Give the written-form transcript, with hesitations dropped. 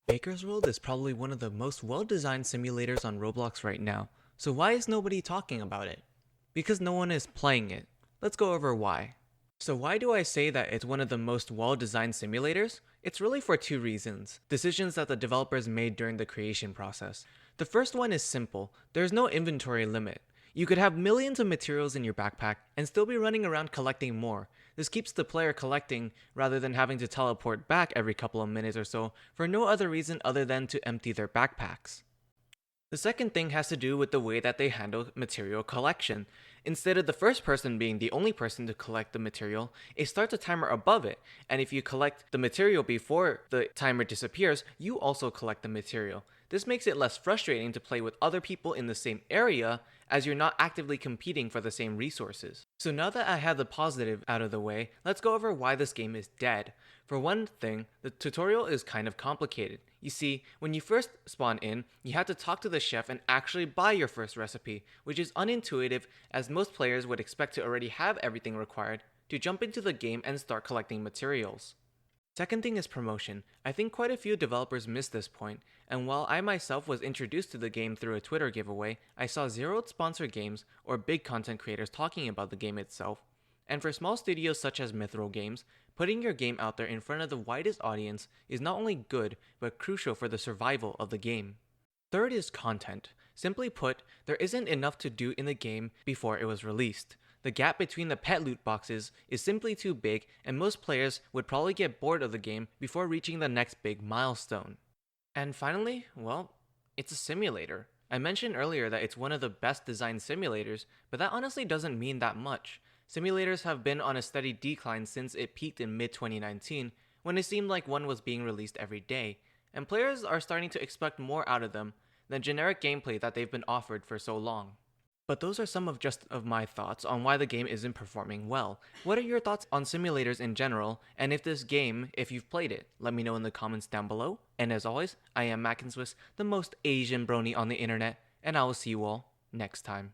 Baker's World is probably one of the most well-designed simulators on Roblox right now, so why is nobody talking about it? Because no one is playing it. Let's go over why. So why do I say that it's one of the most well-designed simulators? It's really for two reasons. Decisions that the developers made during the creation process. The first one is simple. There's no inventory limit. You could have millions of materials in your backpack and still be running around collecting more. This keeps the player collecting rather than having to teleport back every couple of minutes or so for no other reason other than to empty their backpacks. The second thing has to do with the way that they handle material collection. Instead of the first person being the only person to collect the material, it starts a timer above it, and if you collect the material before the timer disappears, you also collect the material. This makes it less frustrating to play with other people in the same area, as you're not actively competing for the same resources. So now that I have the positive out of the way, let's go over why this game is dead. For one thing, the tutorial is kind of complicated. You see, when you first spawn in, you have to talk to the chef and actually buy your first recipe, which is unintuitive as most players would expect to already have everything required to jump into the game and start collecting materials. Second thing is promotion. I think quite a few developers missed this point, and while I myself was introduced to the game through a Twitter giveaway, I saw zero sponsored games or big content creators talking about the game itself. And for small studios such as Mithril Games, putting your game out there in front of the widest audience is not only good, but crucial for the survival of the game. Third is content. Simply put, there isn't enough to do in the game before it was released. The gap between the pet loot boxes is simply too big, and most players would probably get bored of the game before reaching the next big milestone. And finally, well, it's a simulator. I mentioned earlier that it's one of the best designed simulators, but that honestly doesn't mean that much. Simulators have been on a steady decline since it peaked in mid-2019, when it seemed like one was being released every day, and players are starting to expect more out of them than generic gameplay that they've been offered for so long. But those are some of my thoughts on why the game isn't performing well. What are your thoughts on simulators in general, and if this game, if you've played it? Let me know in the comments down below. And as always, I am MacAndSwiss, the most Asian brony on the internet, and I will see you all next time.